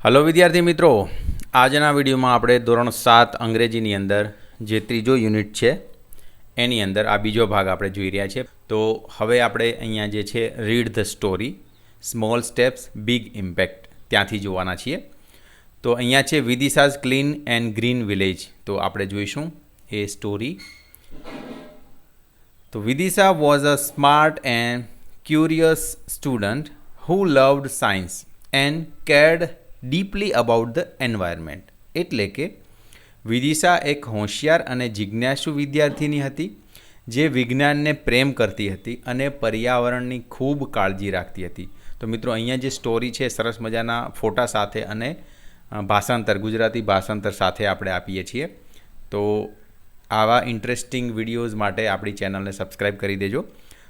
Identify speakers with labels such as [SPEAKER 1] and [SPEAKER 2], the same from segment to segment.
[SPEAKER 1] Hello વિદ્યાર્થી મિત્રો, આજના વિડીયોમાં આપણે ધોરણ 7 અંગ્રેજીની અંદર જે ત્રીજો યુનિટ છે એની અંદર આ બીજો ભાગ આપણે જોઈ રહ્યા છીએ. તો હવે આપણે અહીંયા જે છે read the story small steps big impact ત્યાંથી જોવાના છીએ. તો અહીંયા છે વિદિશાઝ ક્લીન એન્ડ ગ્રીન વિલેજ. તો આપણે જોઈશું એ સ્ટોરી. તો Vidisha was a smart and curious student who loved science and cared deeply about the environment. એટલે કે વિદિશા એક હોશિયાર અને જિજ્ઞાસુ વિદ્યાર્થીની હતી જે વિજ્ઞાનને પ્રેમ કરતી હતી અને પર્યાવરણની ખૂબ કાળજી રાખતી હતી. તો મિત્રો અહીંયા જે સ્ટોરી છે સરસ મજાના ફોટા સાથે અને ભાષાંતર ગુજરાતી ભાષાંતર સાથે આપણે આપીએ છીએ. તો આવા ઇન્ટરેસ્ટિંગ વિડીયોઝ માટે આપણી ચેનલને સબસ્ક્રાઈબ કરી દેજો.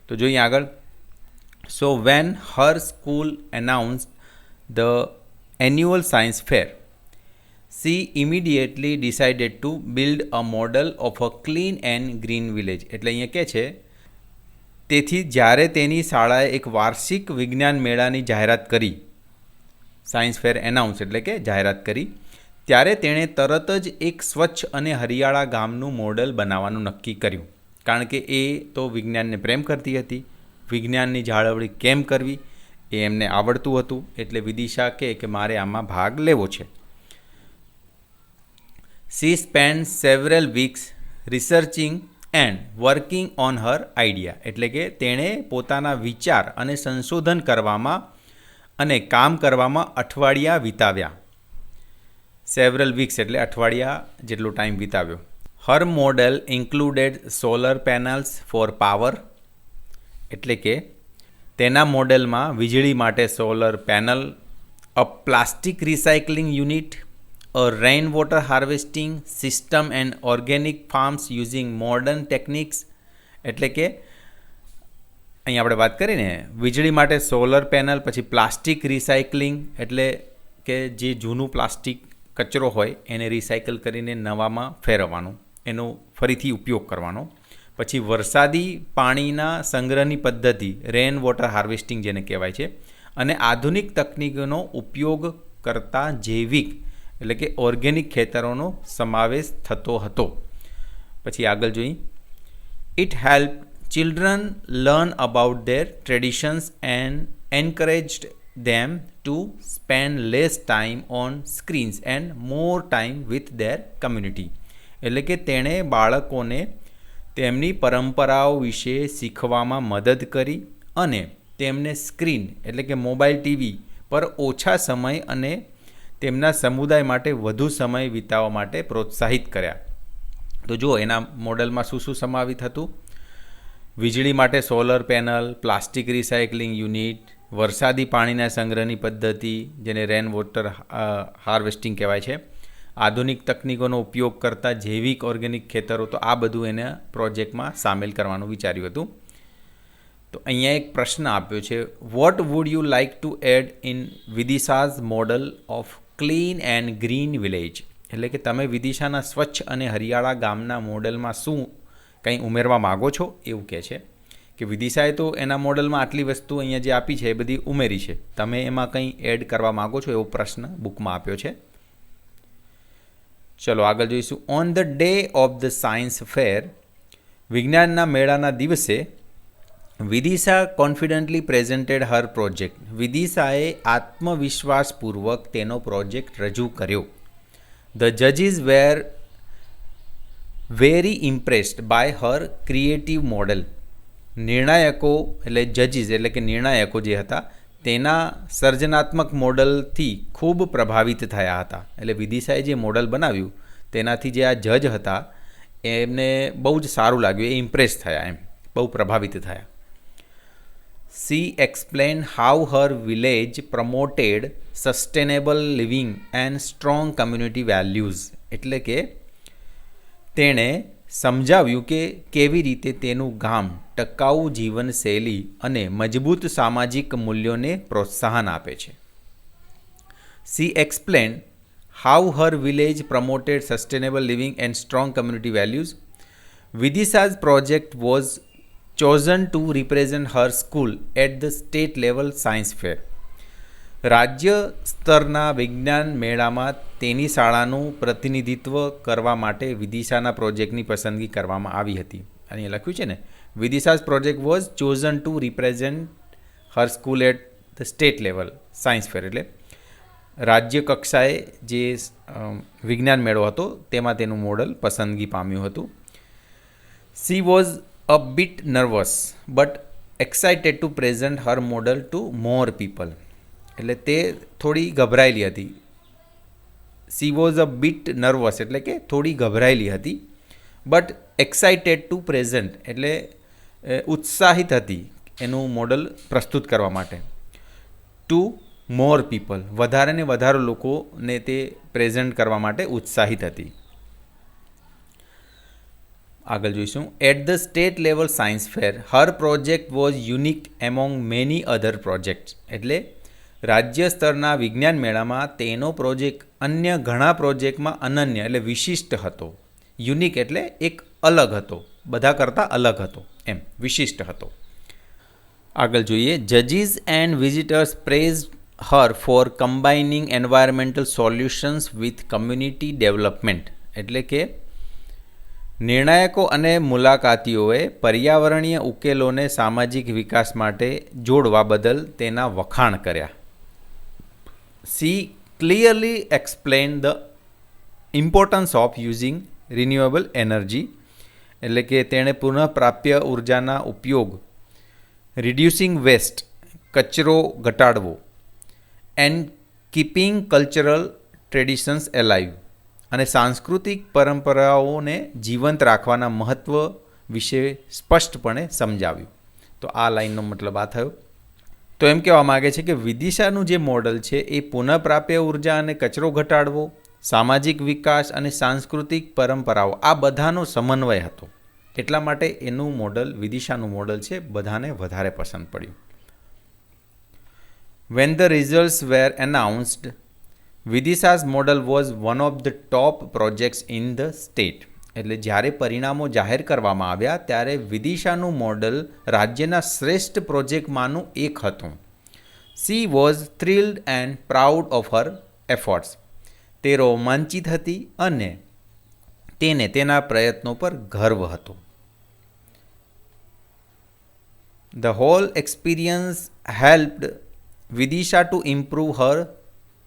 [SPEAKER 1] તો જોઈએ આગળ. So when her school announced the annual science fair, she immediately decided to build a model of a clean and green village. એટલે અહીંયા કહે છે તેથી જ્યારે તેની શાળાએ એક વાર્ષિક વિજ્ઞાન મેળાની જાહેરાત કરી, સાયન્સ ફેર એનાઉન્સ એટલે કે જાહેરાત કરી, ત્યારે તેણે તરત જ એક સ્વચ્છ અને હરિયાળા ગામનું મોડલ બનાવવાનું નક્કી કર્યું. કારણ કે એ તો વિજ્ઞાનને પ્રેમ કરતી હતી, વિજ્ઞાનની જાળવણી કેમ કરવી એ એમને આવડતું હતું. એટલે વિદિશા કહે કે મારે આમાં ભાગ લેવો છે. She spent several weeks researching and working on her idea. એટલે કે તેણે પોતાના વિચાર અને સંશોધન કરવામાં અને કામ કરવામાં અઠવાડિયા વિતાવ્યા. સેવરલ વીક્સ એટલે અઠવાડિયા જેટલો time વિતાવ્યો. Her model included solar panels for power. એટલે કે તેના મોડેલમાં વીજળી માટે solar panel, a plastic recycling unit, a rain water harvesting system and organic farms using modern techniques. એટલે કે અહીં આપણે વાત કરીને વીજળી માટે સોલર પેનલ, પછી પ્લાસ્ટિક રિસાયકલિંગ એટલે કે જે જૂનું પ્લાસ્ટિક કચરો હોય એને રિસાયકલ કરીને નવામાં ફેરવવાનું, એનો ફરીથી ઉપયોગ કરવાનો. પછી વરસાદી પાણીના સંગ્રહની પદ્ધતિ રેન વોટર હાર્વેસ્ટિંગ જેને કહેવાય છે, અને આધુનિક તકનીકોનો ઉપયોગ કરતા જૈવિક એટલે કે ઓર્ગેનિક ખેતરોનો સમાવેશ થતો હતો. પછી આગળ જોઈએ. It help children learn about their traditions and encouraged them to spend less time on screens and more time with their community. એટલે કે તેણે બાળકોને તેમની પરંપરાઓ વિશે શીખવામાં મદદ કરી અને તેમને સ્ક્રીન એટલે કે મોબાઈલ ટીવી પર ઓછા સમય અને તેમના સમુદાય માટે વધુ સમય વિતાવવા માટે પ્રોત્સાહિત કર્યા. તો જુઓ એના મોડલમાં શું શું સમાવિત હતું. વીજળી માટે solar panel, plastic recycling unit, વરસાદી પાણીના સંગ્રહની પદ્ધતિ જેને રેન વોટર હાર્વેસ્ટિંગ કહેવાય છે, આધુનિક તકનીકોનો ઉપયોગ કરતા જૈવિક ઓર્ગેનિક ખેતરો. તો આ બધું એને પ્રોજેક્ટમાં સામેલ કરવાનું વિચાર્યું હતું. તો અહીંયા એક પ્રશ્ન આપ્યો છે, what would you like to add in Vidisha's model of clean and green village. એટલે કે તમે વિદિશાના સ્વચ્છ અને હરિયાળા ગામના મોડલમાં શું કંઈ ઉમેરવા માગો છો એવું કહે છે. કે વિદિશાએ તો એના મોડલમાં આટલી વસ્તુ અહીંયા જે આપી છે એ બધી ઉમેરી છે, તમે એમાં કંઈ એડ કરવા માગો છો એવો પ્રશ્ન બુકમાં આપ્યો છે. ચલો આગળ જોઈશું. On the day of the science fair, વિજ્ઞાનના મેળાના દિવસે Vidisha confidently presented her project. વિદિશાએ આત્મવિશ્વાસપૂર્વક તેનો પ્રોજેક્ટ રજૂ કર્યો. ધ જજીસ were very impressed by her creative model. નિર્ણાયકો એટલે જજીસ એટલે કે નિર્ણાયકો જે હતા તેના સર્જનાત્મક મોડલથી ખૂબ પ્રભાવિત થયા હતા. એટલે વિદિશાએ જે મોડલ બનાવ્યું તેનાથી જે આ જજ હતા એમને બહુ જ સારું લાગ્યું, એ ઇમ્પ્રેસ થયા, એમ બહુ પ્રભાવિત થયા. C explain how her village promoted sustainable living and strong community values. એટલે કે તેણે સમજાવ્યું કે કેવી રીતે તેનું ગામ ટકાઉ જીવનશૈલી અને મજબૂત સામાજિક મૂલ્યોને પ્રોત્સાહન આપે છે. She explain how her village promoted sustainable living and strong community values. Vidisha's project was chosen to represent her school at the state level science fair. રાજ્ય સ્તરના વિજ્ઞાન મેળામાં તેની શાળાનું પ્રતિનિધિત્વ કરવા માટે વિદિશાના પ્રોજેક્ટની પસંદગી કરવામાં આવી હતી. અહીં લખ્યું છે ને, Vidisha's project was chosen to represent her school at the state level science fair. એટલે રાજ્ય કક્ષાએ જે વિજ્ઞાન મેળો હતો તેમાં તેનું મોડલ પસંદગી પામ્યું હતું. She was a bit nervous but excited to present her model to more people. એટલે તે થોડી ગભરાયેલી હતી. She was a bit nervous એટલે કે થોડી ગભરાયેલી હતી. બટ એક્સાઇટેડ ટુ પ્રેઝન્ટ એટલે ઉત્સાહિત હતી એનું મોડલ પ્રસ્તુત કરવા માટે. ટુ મોર પીપલ વધારે ને વધારે લોકોને તે પ્રેઝન્ટ કરવા માટે ઉત્સાહિત હતી. આગળ જોઈશું. At the state level science fair her project was unique among many other projects. એટલે રાજ્ય સ્તરના વિજ્ઞાન મેળામાં તેનો પ્રોજેક્ટ અન્ય ઘણા પ્રોજેક્ટમાં અનન્ય એટલે વિશિષ્ટ હતો. યુનિક એટલે એક અલગ હતો, બધા કરતાં અલગ હતો, એમ વિશિષ્ટ હતો. આગળ જોઈએ. જજીસ and visitors praise her for combining environmental solutions with community development. એટલે કે નિર્ણાયકો અને મુલાકાતીઓએ પર્યાવરણીય ઉકેલોને સામાજિક વિકાસ માટે જોડવા બદલ તેના વખાણ કર્યા. C clearly explain the importance of using renewable energy. એટલે કે તેણે પુનઃપ્રાપ્ય ઉર્જાના ઉપયોગ, રિડ્યુસિંગ વેસ્ટ કચરો ઘટાડવો, એન્ડ કીપિંગ કલ્ચરલ ટ્રેડિશન્સ એલાઇવ અને સાંસ્કૃતિક પરંપરાઓને જીવંત રાખવાના મહત્ત્વ વિશે સ્પષ્ટપણે સમજાવ્યું. તો આ લાઇનનો મતલબ આ થયો. તો એમ કહેવા માગે છે કે વિદિશાનું જે મોડલ છે એ પુનઃપ્રાપ્ય ઉર્જા અને કચરો ઘટાડવો, સામાજિક વિકાસ અને સાંસ્કૃતિક પરંપરાઓ આ બધાનો સમન્વય હતો. એટલા માટે એનું મોડલ, વિદિશાનું મોડલ છે, બધાને વધારે પસંદ પડ્યું. When the results were announced, Vidisha's model was one of the top projects in the state. એટલે જ્યારે પરિણામો જાહેર કરવામાં આવ્યા ત્યારે વિદિશાનું મોડલ રાજ્યના શ્રેષ્ઠ પ્રોજેક્ટમાંનું એક હતું. She was thrilled and proud of her efforts. તે રોમાંચિત હતી અને તેને તેના પ્રયત્નો પર ગર્વ હતો. The whole experience helped Vidisha to improve her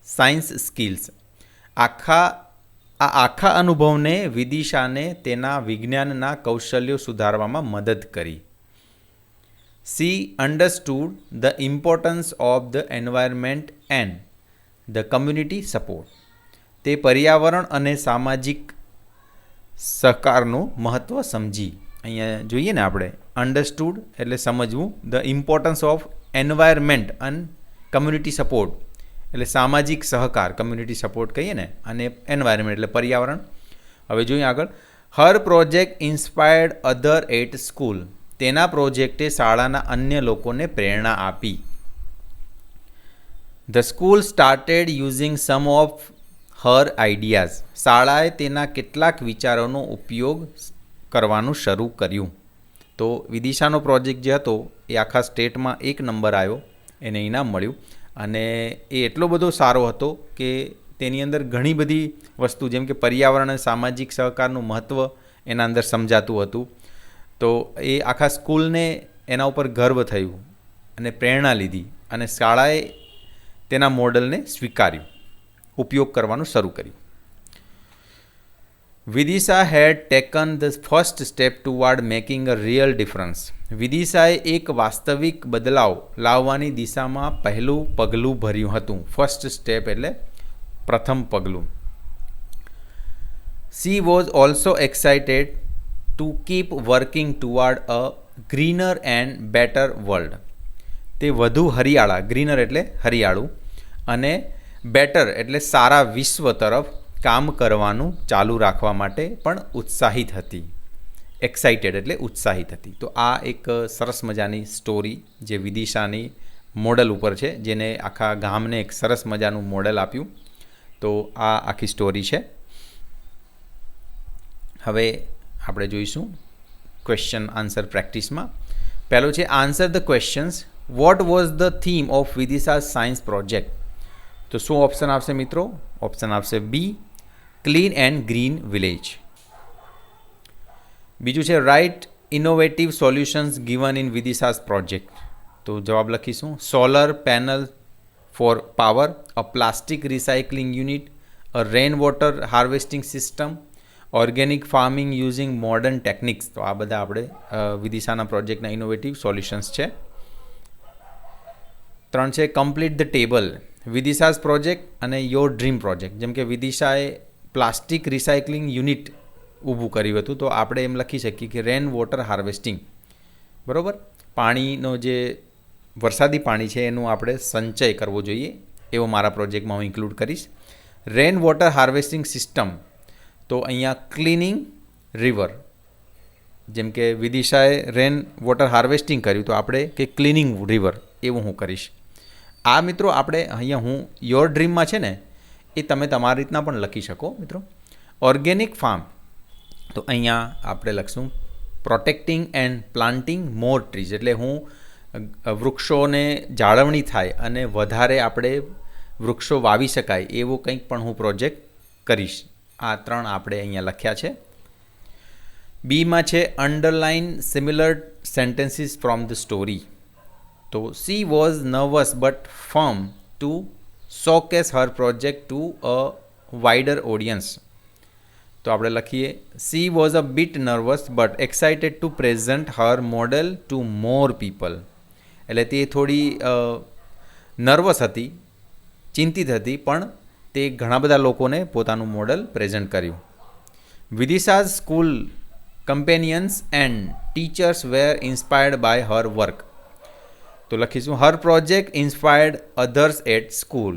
[SPEAKER 1] science skills. આખા અનુભવને વિદિશાને તેના વિજ્ઞાનના કૌશલ્યો સુધારવામાં મદદ કરી. She understood the importance of the environment and the community support. તે પર્યાવરણ અને સામાજિક સહકારનું મહત્ત્વ સમજી. અહીંયા જોઈએ ને આપણે, અન્ડરસ્ટુડ એટલે સમજવું, ધ ઇમ્પોર્ટન્સ ઓફ એન્વાયરમેન્ટ અને કમ્યુનિટી સપોર્ટ એટલે સામાજિક સહકાર, કમ્યુનિટી સપોર્ટ કહીએ ને, અને એન્વાયરમેન્ટ એટલે પર્યાવરણ. હવે જોઈએ આગળ. Her project inspired other at school. તેના પ્રોજેક્ટે શાળાના અન્ય લોકોને પ્રેરણા આપી. The school started using some of her ideas. શાળાએ તેના કેટલાક વિચારોનો ઉપયોગ કરવાનું શરૂ કર્યું. તો વિદિશાનો પ્રોજેક્ટ જે હતો એ આખા સ્ટેટમાં 1 નંબર આવ્યો, એને ઇનામ મળ્યું. અને એ એટલો બધો સારો હતો કે તેની અંદર ઘણી બધી વસ્તુ, જેમ કે પર્યાવરણ અને સામાજિક સહકારનું મહત્ત્વ એના અંદર સમજાતું હતું. તો એ આખા સ્કૂલને એના ઉપર ગર્વ થયું અને પ્રેરણા લીધી અને શાળાએ તેના મોડલને સ્વીકાર્યું, ઉપયોગ કરવાનું શરૂ કર્યું. Vidisha had taken the first step toward making a real difference. વિદિશાએ એક વાસ્તવિક બદલાવ લાવવાની દિશામાં પહેલું પગલું ભર્યું હતું. ફર્સ્ટ સ્ટેપ એટલે પ્રથમ પગલું. She was also excited to keep working toward a greener and better world. તે વધુ હરિયાળા, ગ્રીનર એટલે હરિયાળું, અને બેટર એટલે સારા વિશ્વ તરફ કામ કરવાનું ચાલુ રાખવા માટે પણ ઉત્સાહિત હતી. એક્સાઇટેડ એટલે ઉત્સાહિત હતી. તો આ એક સરસ મજાની સ્ટોરી જે વિદિશાની મોડલ ઉપર છે, જેને આખા ગામને એક સરસ મજાનું મોડલ આપ્યું. તો આ આખી સ્ટોરી છે. હવે આપણે જોઈશું ક્વેશ્ચન આન્સર પ્રેક્ટિસમાં. પહેલો છે answer the questions. What was the theme of Vidisha's science project. તો શું ઓપ્શન આવશે મિત્રો? ઓપ્શન આવશે B, clean and green village. બીજું છે right innovative solutions given in Vidisha's project. તો જવાબ લખીશું solar panel for power, a plastic recycling unit, a rain water harvesting system, organic farming using modern techniques. તો આ બધા આપણે વિદિશાના પ્રોજેક્ટના ઇનોવેટિવ સોલ્યુશન્સ છે. 3 છે કમ્પ્લીટ ધ ટેબલ, વિદિશાસ પ્રોજેક્ટ અને યોર ડ્રીમ પ્રોજેક્ટ. જેમ કે વિદિશાએ પ્લાસ્ટિક રિસાયકલિંગ યુનિટ ઊભું કર્યું હતું, તો આપણે એમ લખી શકીએ કે રેન વોટર હાર્વેસ્ટિંગ, બરાબર. પાણીનો જે વરસાદી પાણી છે એનું આપણે સંચય કરવો જોઈએ, એવો મારા પ્રોજેક્ટમાં હું ઇન્ક્લુડ કરીશ. રેન વોટર હાર્વેસ્ટિંગ સિસ્ટમ, તો અહીંયા ક્લિનિંગ રિવર. જેમ કે વિદિશાએ રેન વોટર હાર્વેસ્ટિંગ કર્યું, તો આપણે કે ક્લિનિંગ રિવર એવું હું કરીશ. આ મિત્રો આપણે અહીંયા હું યોર ડ્રીમમાં છે ને એ તમે તમારી રીતના પણ લખી શકો મિત્રો. ઓર્ગેનિક ફાર્મ, તો અહીંયા આપણે લખશું protecting and planting more trees. એટલે હું વૃક્ષોને જાળવણી થાય અને વધારે આપણે વૃક્ષો વાવી શકાય એવો કંઈક પણ હું પ્રોજેક્ટ કરીશ. આ 3 આપણે અહીંયા લખ્યા છે. બીમાં છે underline similar sentences from the story. તો she was nervous but firm to showcase her project to a wider audience. તો આપણે લખીએ she was a bit nervous but excited to present her model to more people. એટલે તે થોડી nervous હતી, ચિંતિત હતી, પણ તે ઘણા બધા લોકોને પોતાનું મોડલ પ્રેઝન્ટ કર્યું. Vidisha's school companions and teachers were inspired by her work. તો લખીશું her project inspired others at school.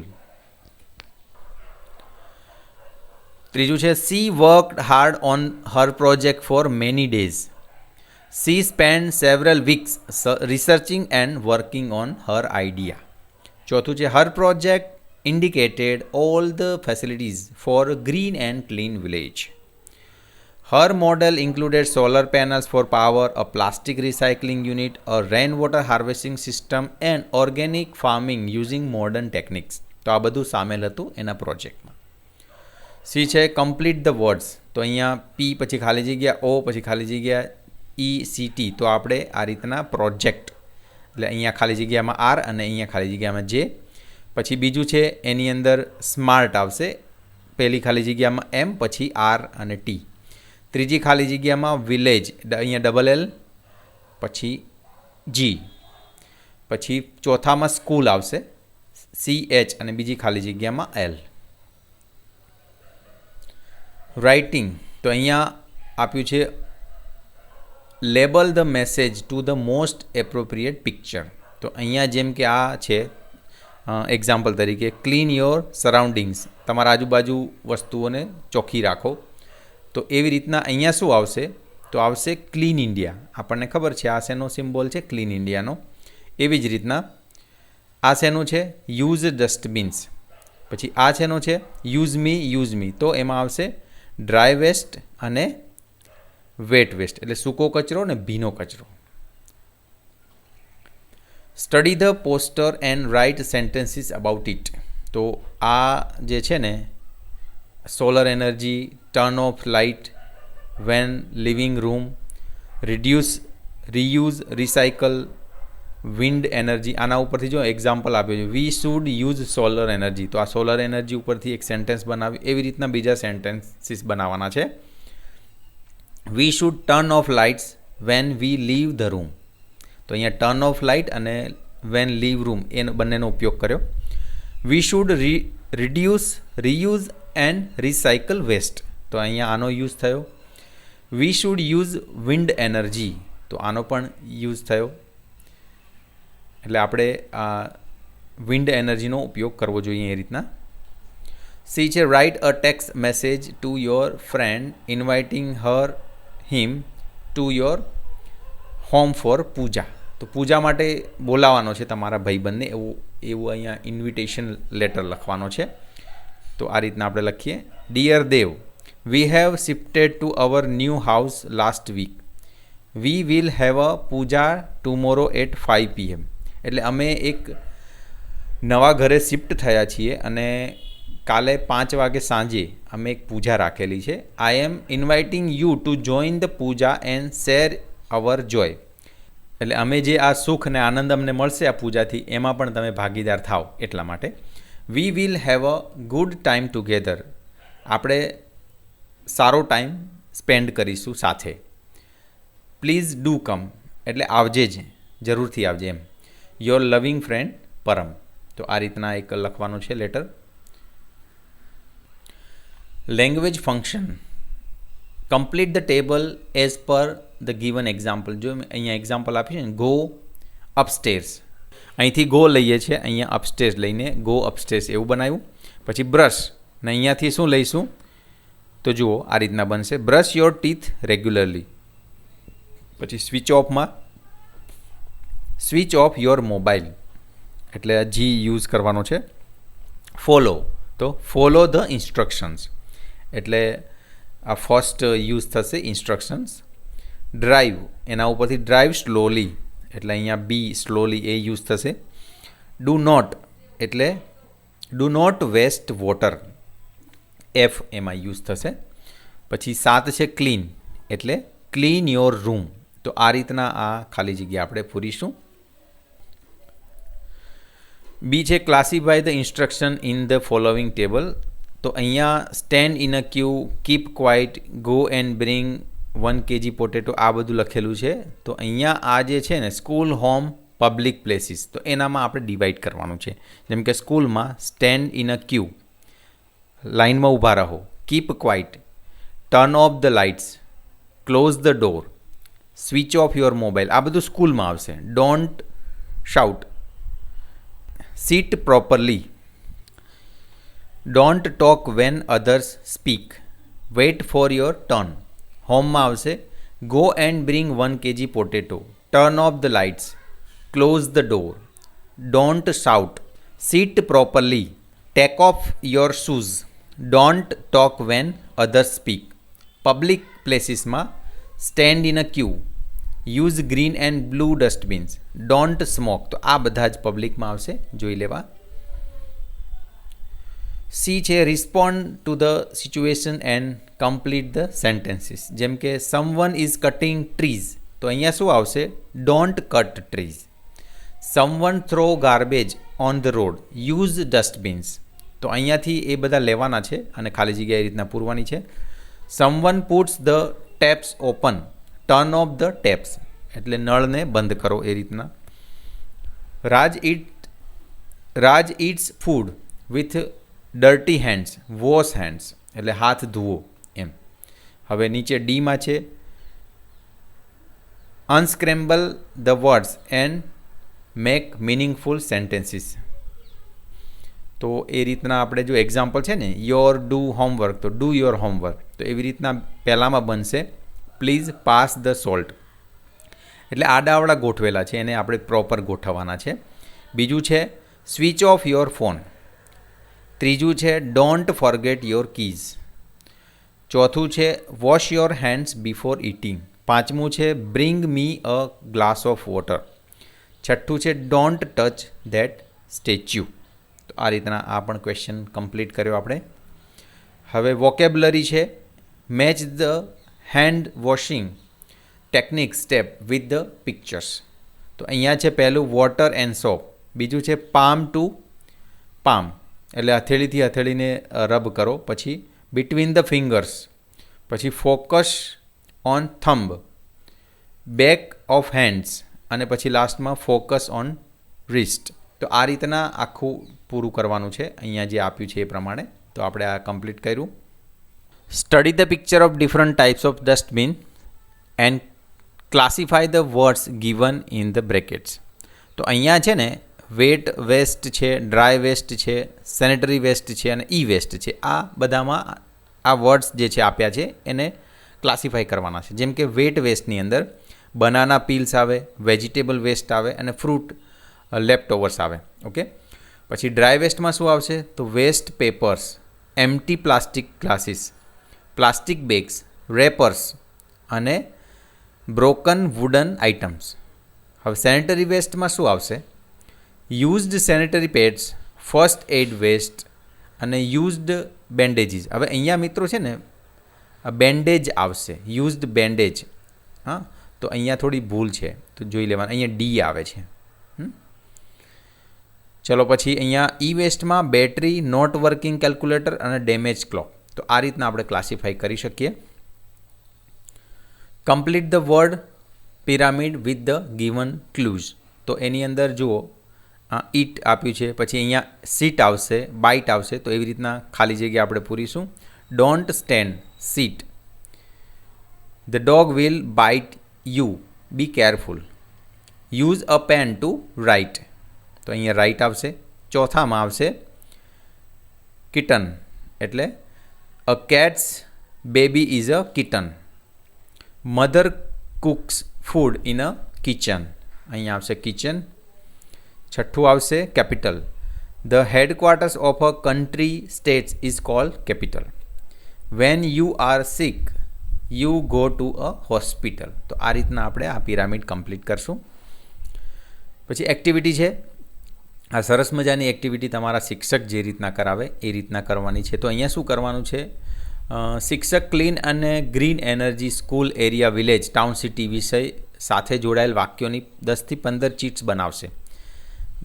[SPEAKER 1] ત્રીજું છે she worked hard on her project for many days. She spend several weeks researching and working on her idea. ચોથું છે her project indicated all the facilities for a green and clean village. Her model included solar panels for power, a plastic recycling unit, a rainwater harvesting system and organic farming using modern techniques. તો આ બધું સામેલ હતું એના પ્રોજેક્ટમાં. C છે complete the words. તો અહીંયા પી પછી ખાલી જગ્યા, ઓ પછી ખાલી જગ્યા, ECT. તો આપણે આ રીતના પ્રોજેક્ટ, એટલે અહીંયા ખાલી જગ્યામાં આર અને અહીંયા ખાલી જગ્યામાં જે. પછી બીજું છે એની અંદર સ્માર્ટ આવશે, પહેલી ખાલી જગ્યામાં એમ, પછી આર અને ટી. ત્રીજી ખાલી જગ્યામાં વિલેજ, અહીંયા ડબલ એલ પછી જી. પછી ચોથામાં સ્કૂલ આવશે CH અને બીજી ખાલી જગ્યામાં એલ. રાઇટિંગ, તો અહીંયા આપ્યું છે label the message to the most appropriate picture. તો અહીંયા જેમ કે આ છે એક્ઝામ્પલ તરીકે ક્લીન યોર સરાઉન્ડિંગ્સ, તમારા આજુબાજુ વસ્તુઓને ચોખ્ખી રાખો. તો એવી રીતના અહીંયા શું આવશે? તો આવશે ક્લીન ઇન્ડિયા. આપણને ખબર છે આ શેનો સિમ્બોલ છે, ક્લીન ઇન્ડિયાનો. એવી જ રીતના આ શેનું છે? Use dustbins. પછી આ શેનો છે? Use me. તો એમાં આવશે ડ્રાય વેસ્ટ અને વેટ વેસ્ટ, એટલે સૂકો કચરો ને ભીનો કચરો. Study the poster and write sentences about it. તો આ જે છે ને solar energy, turn off light when living room, reduce, reuse, recycle, wind energy, આના ઉપરથી જો એક્ઝામ્પલ આપ્યું છે we should use solar energy. તો આ સોલર એનર્જી ઉપરથી એક સેન્ટેન્સ બનાવી, એવી રીતના બીજા સેન્ટેન્સીસ બનાવવાના છે. We should turn off lights when we leave the room. તો અહીંયા ટર્ન ઓફ લાઇટ અને વેન લીવ રૂમ એ બંનેનો ઉપયોગ કર્યો. We should reduce, reuse and recycle waste. તો અહીંયા આનો યુઝ થયો. We should use wind energy. તો આનો પણ યુઝ થયો. એટલે આપણે આ વિન્ડ એનર્જીનો ઉપયોગ કરવો જોઈએ એ રીતના. સી છે write a text message to your friend inviting him to your home for puja. તો પૂજા માટે બોલાવવાનો છે તમારા ભાઈબંધને, એવું અહીંયા ઇન્વિટેશન લેટર લખવાનો છે. તો આ રીતના આપણે લખીએ dear Dev, we have shifted to our new house last week. We will have a puja tomorrow at 5 PM. એટલે અમે એક નવા ઘરે શિફ્ટ થયા છીએ અને કાલે 5 વાગે સાંજે અમે એક પૂજા રાખેલી છે. I am inviting you to join the puja and share our joy. એટલે અમે જે આ સુખ અને આનંદ અમને મળશે આ પૂજાથી એમાં પણ તમે ભાગીદાર થાવ એટલા માટે. વી will have a good time together. આપણે સારો ટાઈમ સ્પેન્ડ કરીશું સાથે. પ્લીઝ ડુ કમ એટલે આવજે જ, જરૂરથી આવજે એમ. યોર લવિંગ ફ્રેન્ડ પરમ. તો આ રીતના એક લખવાનું છે letter. Language function. Complete the table as per the given example. જો અહીંયા એક્ઝામ્પલ આપ્યું છે ને, ગો અપસ્ટેર્સ. અહીંથી ગો લઈએ છીએ, અહીંયા અપસ્ટેર્સ લઈને ગો અપસ્ટેર્સ એવું બનાવ્યું. પછી બ્રશ, ને અહીંયાથી શું લઈશું તો જુઓ આ રીતના બનશે, બ્રશ યોર ટીથ રેગ્યુલરલી. પછી સ્વિચ ઓફ યોર મોબાઈલ એટલે જી યુઝ કરવાનો છે. ફોલો, તો ફોલો ધ ઇન્સ્ટ્રક્શન્સ એટલે આ ફર્સ્ટ યુઝ થશે ઇન્સ્ટ્રક્શન્સ. ડ્રાઈવ, એના ઉપરથી ડ્રાઈવ સ્લોલી એટલે અહીંયા બી સ્લોલી એ યુઝ થશે. ડુ નોટ એટલે do not waste water, F એમાં યુઝ થશે. પછી 7 છે ક્લીન એટલે ક્લીન યોર રૂમ. તો આ રીતના આ ખાલી જગ્યા આપણે પૂરીશું. બી છે classify the instruction in the following table. તો અહીંયા stand in a Q, keep quite, go and bring 1 kg potato આ બધું લખેલું છે. તો અહીંયા આ જે છે ને સ્કૂલ, હોમ, પબ્લિક પ્લેસીસ, તો એનામાં આપણે ડિવાઈડ કરવાનું છે. જેમ કે સ્કૂલમાં સ્ટેન્ડ ઇન અ ક્યુ, લાઇનમાં ઊભા રહો. Keep quiet, turn off the lights, close the door, switch off your mobile આ બધું સ્કૂલમાં આવશે. Don't shout, sit properly, don't talk when others speak, wait for your turn. હોમમાં આવશે go and bring 1 kg potato, turn off the lights, close the door, don't shout, sit properly, take off your shoes, don't talk when others speak. Public પ્લેસીસમાં stand in a queue, use green and blue ડસ્ટબિન્સ, don't smoke. તો આ બધા જ પબ્લિકમાં આવશે, જોઈ લેવા. C છે respond to the situation and complete the sentences. જેમ કે સમવન ઇઝ કટિંગ ટ્રીઝ, તો અહીંયા શું આવશે don't cut trees. Someone throw garbage on the road, use ડસ્ટબિન્સ. તો અહીંયાથી એ બધા લેવાના છે અને ખાલી જગ્યા એ રીતના પૂરવાની છે. Someone puts the taps open, turn off the taps એટલે નળને બંધ કરો એ રીતના. Raj eats food with dirty hands, wash hands એટલે હાથ ધુઓ એમ. હવે નીચે ડીમાં છે unscramble the words and make meaningful sentences. તો એ રીતના આપણે જો એક્ઝામ્પલ છે ને યોર ડુ હોમવર્ક, તો ડુ યોર હોમવર્ક. તો એવી રીતના પહેલાંમાં બનશે પ્લીઝ પાસ ધ સોલ્ટ એટલે આડાવડા ગોઠવેલા છે, એને આપણે પ્રોપર ગોઠવવાના છે. બીજું છે સ્વિચ ઓફ યોર ફોન. ત્રીજું છે ડોન્ટ ફોરગેટ યોર કીઝ. ચોથું છે wash your hands before eating. પાંચમું છે bring me a glass of water. છઠ્ઠું છે ડોન્ટ ટચ ધેટ સ્ટેચ્યુ. તો આ રીતના આ પણ ક્વેશ્ચન કમ્પ્લીટ કર્યો આપણે. હવે વોકેબ્યુલરી છે match the hand washing technique step with the pictures. તો અહીંયા છે પહેલું વોટર એન્ડ સોપ. બીજું છે પામ ટુ પામ એટલે હથેળીથી હથેળીને રબ કરો. પછી બિટવીન ધ ફિંગર્સ, પછી focus on thumb, back of hands અને પછી લાસ્ટમાં ફોકસ ઓન રિસ્ટ. તો આ રીતના આખું પૂરું કરવાનું છે અહીંયા જે આપ્યું છે એ પ્રમાણે. તો આપણે આ કમ્પ્લીટ કર્યું. Study the picture of different types of dustbin and classify the words given in the brackets. તો અહીંયા છે ને વેટ વેસ્ટ છે, ડ્રાય વેસ્ટ છે, સેનેટરી વેસ્ટ છે અને ઈ વેસ્ટ છે. આ બધામાં આ વર્ડ્સ જે છે આપ્યા છે એને ક્લાસિફાઈ કરવાના છે. જેમ કે વેટ વેસ્ટની અંદર બનાના પીલ્સ આવે, વેજીટેબલ વેસ્ટ આવે અને ફ્રૂટ લેફ્ટઓવર્સ આવે. ઓકે. પછી ડ્રાય વેસ્ટમાં શું આવશે તો waste papers, empty plastic glasses, plastic bags, wrappers અને બ્રોકન વુડન આઇટમ્સ. હવે સેનેટરી વેસ્ટમાં શું આવશે used sanitary pads, first aid waste અને યુઝડ બેન્ડેજીસ. હવે અહીંયા મિત્રો છે ને બેન્ડેજ આવશે, યુઝડ બેન્ડેજ. હા, તો અહીંયા થોડી ભૂલ છે તો જોઈ લેવાનું, અહીંયા ડી આવે છે. ચલો પછી અહીંયા ઈ વેસ્ટમાં બેટરી, નોટ વર્કિંગ કેલ્ક્યુલેટર અને ડેમેજ ક્લોક. તો આ રીતના આપણે ક્લાસિફાઈ કરી શકીએ. Complete the word pyramid with the given clues. તો એની અંદર જુઓ ઈટ આપ્યું છે, પછી અહીંયા સીટ આવશે, બાઇટ આવશે, તો એવી રીતના ખાલી જગ્યા આપણે પૂરીશું. Don't stand, sit. The dog will bite you, be careful. Use a pen to write, તો અહીંયા રાઇટ આવશે. ચોથામાં આવશે કિટન, એટલે a cat's baby is a kitten. Mother cooks food in a kitchen, અહીંયા આવશે કિચન. છઠ્ઠું આવશે capital. The headquarters of a country states is called capital. When you are sick you go to a hospital. તો આ રીતના આપણે આ pyramid complete કરશું. પછી એક્ટિવિટી છે. આ સરસ મજાની એક્ટિવિટી તમારા શિક્ષક જે રીતના કરાવે એ રીતના કરવાની છે. તો અહીંયા શું કરવાનું છે, શિક્ષક ક્લીન અને green energy school area village town city વિષય સાથે જોડાયેલ વાક્યોની 10થી 15 ચીટ્સ બનાવશે,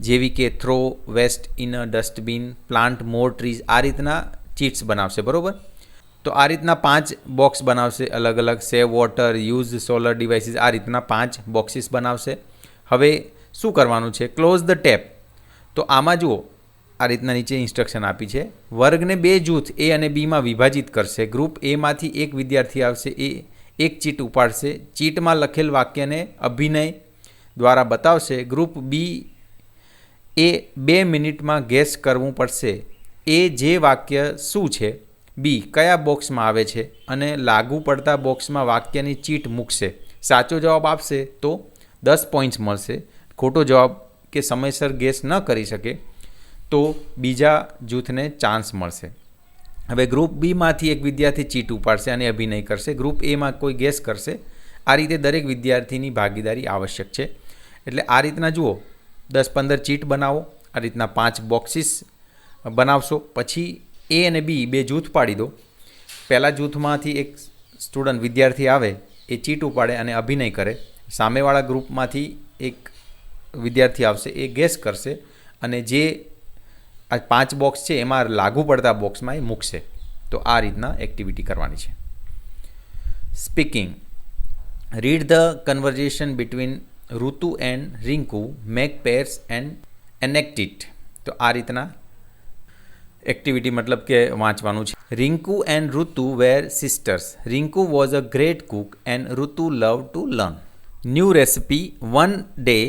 [SPEAKER 1] જેવી કે throw waste in a dustbin, plant more trees. આ રીતના ચીટ્સ બનાવશે, બરાબર. તો આ રીતના 5 બોક્સ બનાવશે અલગ અલગ. Save water, use solar devices, આ રીતના 5 બોક્સીસ બનાવશે. હવે શું કરવાનું છે, ક્લોઝ ધ ટેપ. તો આમાં જુઓ આ રીતના નીચે ઇન્સ્ટ્રક્શન આપી છે. વર્ગને 2 જૂથ એ અને બીમાં વિભાજિત કરશે. ગ્રુપ એમાંથી એક વિદ્યાર્થી આવશે, એ એક ચીટ ઉપાડશે. ચીટમાં લખેલ વાક્યને અભિનય દ્વારા બતાવશે. ગ્રુપ બી એ 2 મિનિટમાં ગેસ કરવું પડશે એ જે વાક્ય શું છે, બી કયા બોક્સમાં આવે છે, અને લાગુ પડતા બોક્સમાં વાક્યની ચીટ મૂકશે. સાચો જવાબ આપશે તો 10 પોઈન્ટ્સ મળશે. ખોટો જવાબ કે સમયસર ગેસ ન કરી શકે તો બીજા જૂથને ચાન્સ મળશે. હવે ગ્રુપ બીમાંથી એક વિદ્યાર્થી ચીટ ઉપાડશે અને અભિનય કરશે. ગ્રુપ એમાં કોઈ ગેસ કરશે. આ રીતે દરેક વિદ્યાર્થીની ભાગીદારી આવશ્યક છે. એટલે આ રીતના જુઓ 10-15 ચીટ બનાવો, આ રીતના 5 બોક્સીસ બનાવશો. પછી એ અને બી 2 જૂથ પાડી દો. પહેલાં જૂથમાંથી એક સ્ટુડન્ટ વિદ્યાર્થી આવે, એ ચીટ ઉપાડે અને અભિનય કરે. સામેવાળા ગ્રુપમાંથી એક વિદ્યાર્થી આવશે, એ ગેસ કરશે અને જે આ 5 બોક્સ છે એમાં લાગુ પડતા બોક્સમાં એ મૂકશે. તો આ રીતના એક્ટિવિટી કરવાની છે. Speaking. Read the conversation between Ritu and Rinku, make pairs and enact it. તો આ રીતના એક્ટિવિટી મતલબ કે વાંચવાનું છે. Rinku and Ritu were sisters. Rinku was a great cook and Ritu love to learn new recipe. One day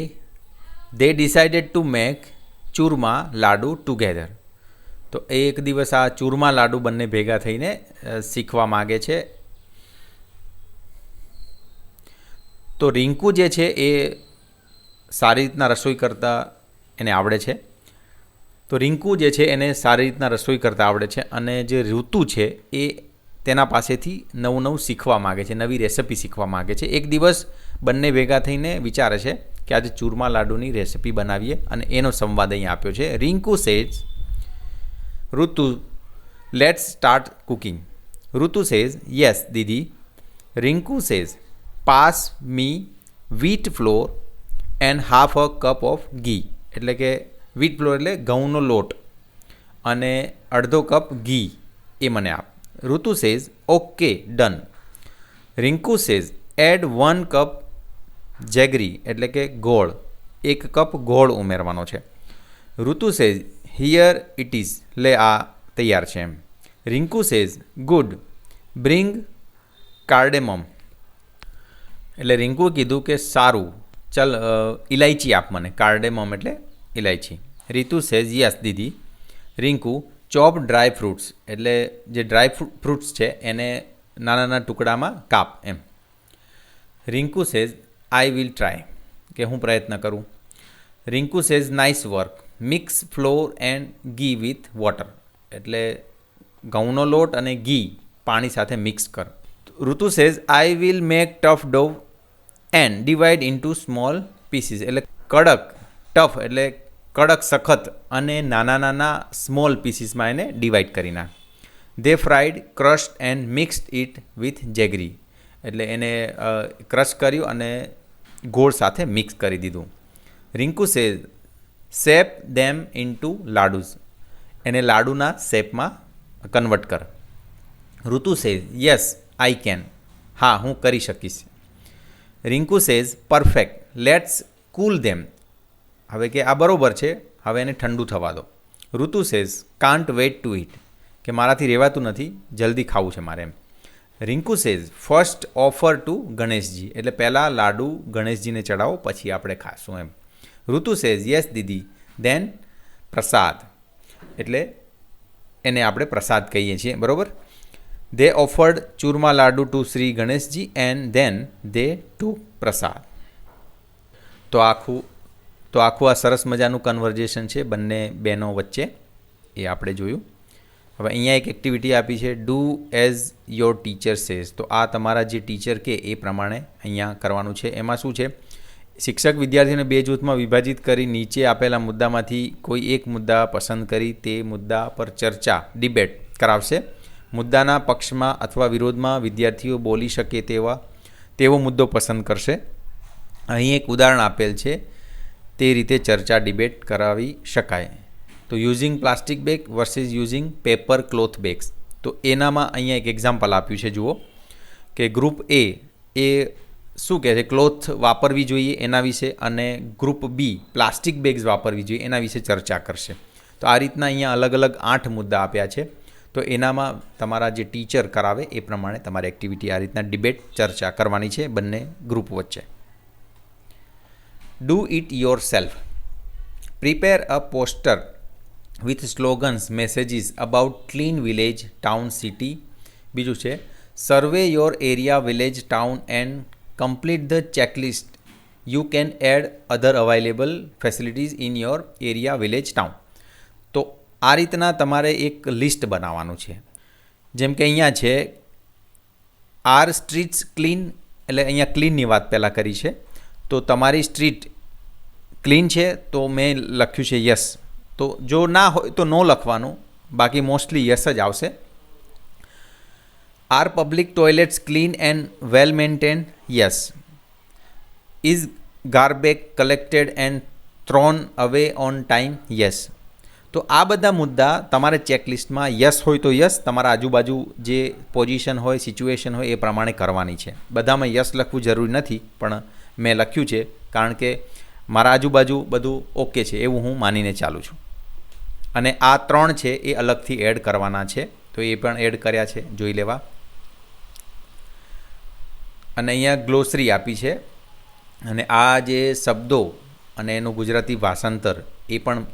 [SPEAKER 1] they decided to make churma laddu together. તો એક દિવસ આ ચૂરમા લાડુ બંને ભેગા થઈને શીખવા માગે છે. તો રિંકુ જે છે એ સારી રીતના રસોઈ કરતા એને આવડે છે. તો રિંકુ જે છે એને સારી રીતના રસોઈ કરતા આવડે છે, અને જે ઋતુ છે એ તેના પાસેથી નવું શીખવા માગે છે, નવી રેસિપી શીખવા માગે છે. એક દિવસ બંને ભેગા થઈને વિચારે છે કે આજે ચૂરમા લાડુની રેસિપી બનાવીએ, અને એનો સંવાદ અહીંયા આપ્યો છે. રિંકુ સેઝ ઋતુ લેટ્સ સ્ટાર્ટ કુકિંગ. ઋતુ says yes Didi. Rinku says pass me wheat floor and half a cup of ઘી. એટલે કે વ્હીટ ફ્લોર એટલે ઘઉંનો લોટ અને અડધો કપ ઘી એ મને આપ. Ritu says okay done. Rinku says add 1 cup jaggery એટલે કે ગોળ, 1 કપ ગોળ ઉમેરવાનો છે. ઋતુ સેઝ હિયર ઇટ ઇઝ. લે આ તૈયાર છે એમ. Rinku says good bring cardamom. એટલે રિંકુએ કીધું કે સારું, ચલ ઇલાયચી આપ મને. કાર્ડેમમ એટલે ઇલાયચી. રીતુ સેઝ યસ દીદી. રિંકુ ચોપ ડ્રાય ફ્રૂટ્સ એટલે જે ડ્રાય ફ્રૂટ્સ છે એને નાના નાના ટુકડામાં કાપ એમ. Rinku says I will try કે હું પ્રયત્ન કરું. Rinku says nice work mix flour and ghee with water. એટલે ઘઉંનો લોટ અને ઘી પાણી સાથે મિક્સ કર. ઋતુ says I will make tough Dr and divide into small pieces. એટલે કડક ટફ એટલે કડક સખત અને નાના નાના સ્મોલ પીસીસમાં એને ડિવાઈડ કરી નાખ. They fried crushed and mixed it with jaggery, એટલે એને ક્રશ કર્યું અને ગોળ સાથે મિક્સ કરી દીધું. રિંકુ સેઝ શેપ ધેમ ઇન્ટુ લાડુસ, એને લાડુના શેપમાં કન્વર્ટ કર. ઋતુ સેઝ યસ આઈ કેન, હા હું કરી શકીશ. રિંકુ સેઝ પરફેક્ટ, લેટ્સ કૂલ ધેમ, હવે કે આ બરોબર છે, હવે એને ઠંડુ થવા દો. Ritu says can't wait to eat, કે મારાથી રહેવાતું નથી, જલ્દી ખાવું છે મારે એમ. Rinku says first offer to Ganeshji, એટલે પહેલાં લાડુ ગણેશજીને ચડાવો પછી આપણે ખાશું એમ. ઋતુ સેઝ યસ દીદી દેન પ્રસાદ, એટલે એને આપણે પ્રસાદ કહીએ છીએ, બરાબર. They offered churma laddu to Shri Ganeshji and then they to prasad. તો આખું આ સરસ મજાનું કન્વર્ઝેશન છે બંને બહેનો વચ્ચે, એ આપણે જોયું. હવે અહીંયા એક એક્ટિવિટી આપી છે, do as your teacher says, તો આ તમારા જે ટીચર કે એ પ્રમાણે અહીંયા કરવાનું છે. એમાં શું છે, શિક્ષક વિદ્યાર્થીઓને બે જૂથમાં વિભાજિત કરી નીચે આપેલા મુદ્દામાંથી કોઈ એક મુદ્દા પસંદ કરી તે મુદ્દા પર ચર્ચા ડિબેટ કરાવશે. મુદ્દાના પક્ષમાં અથવા વિરોધમાં વિદ્યાર્થીઓ બોલી શકે તેવો મુદ્દો પસંદ કરશે. અહીં એક ઉદાહરણ આપેલ છે, તે રીતે ચર્ચા ડિબેટ કરાવી શકાય. તો using plastic bag versus using paper cloth bags, તો એનામાં અહીંયા એક એક્ઝામ્પલ આપ્યું છે, જુઓ કે ગ્રુપ એ શું કહે છે, ક્લોથ વાપરવી જોઈએ એના વિશે, અને ગ્રુપ બી પ્લાસ્ટિક બેગ્સ વાપરવી જોઈએ એના વિશે ચર્ચા કરશે. તો આ રીતના અહીંયા અલગ અલગ 8 મુદ્દા આપ્યા છે. તો એનામાં તમારા જે ટીચર કરાવે એ પ્રમાણે તમારી એક્ટિવિટી આ રીતના ડિબેટ ચર્ચા કરવાની છે બંને ગ્રુપ વચ્ચે. Do it yourself, prepare a poster with slogans messages about clean village town city. બીજું છે survey your area village town and complete the checklist, you can add other available facilities in your area village town. તો આ રીતના તમારે એક list બનાવવાનું છે. જેમ કે અહીંયા છે આર સ્ટ્રીટ્સ ક્લીન, એટલે અહીંયા ક્લીનની વાત પહેલાં કરી છે. તો તમારી સ્ટ્રીટ ક્લીન છે તો મેં લખ્યું છે યસ, તો જો ના હોય તો નો લખવાનું, બાકી મોસ્ટલી યસ જ આવશે. Are public toilets clean and well maintained, yes. Is garbage collected and thrown away on time, yes. તો આ બધા મુદ્દા તમારે ચેકલિસ્ટમાં યસ હોય તો યસ, તમારા આજુબાજુ જે પોઝિશન હોય સિચ્યુએશન હોય એ પ્રમાણે કરવાની છે. બધામાં યસ લખવું જરૂરી નથી, પણ મેં લખ્યું છે કારણ કે મારા આજુબાજુ બધું ઓકે છે એવું હું માનીને ચાલું છું. અને આ 3 છે એ અલગથી એડ કરવાના છે, તો એ પણ એડ કર્યા છે, જોઈ લેવા. અને અહીંયા ગ્લોસરી આપી છે, અને આ જે શબ્દો અને એનું ગુજરાતી ભાષાંતર એ પણ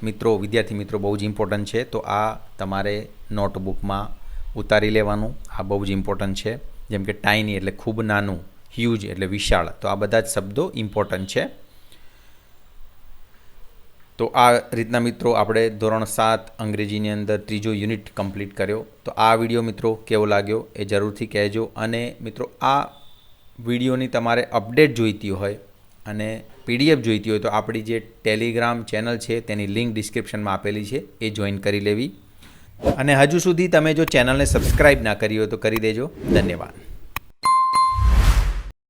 [SPEAKER 1] વિદ્યાર્થી મિત્રો બહુ જ ઇમ્પોર્ટન્ટ છે. તો આ તમારે નોટબુકમાં ઉતારી લેવાનું, આ બહુ જ ઇમ્પોર્ટન્ટ છે. જેમ કે ટાઇની એટલે ખૂબ નાનું, હ્યુજ એટલે વિશાળ, તો આ બધા જ શબ્દો ઇમ્પોર્ટન્ટ છે. તો આ રીતના મિત્રો આપણે ધોરણ 7 અંગ્રેજીની અંદર 3જો યુનિટ કમ્પ્લીટ કર્યો. તો આ વિડીયો મિત્રો કેવો લાગ્યો એ જરૂરથી કહેજો. અને મિત્રો આ વિડીયોની તમારે અપડેટ જોઈતી હોય અને PDF જોઈતી હોય તો આપણી જે ટેલિગ્રામ ચેનલ છે તેની લિંક ડિસ્ક્રિપ્શનમાં આપેલી છે, એ જોઈન કરી લેવી. અને હજુ સુધી તમે જો ચેનલને સબસ્ક્રાઈબ ના કરી હોય તો કરી દેજો. ધન્યવાદ.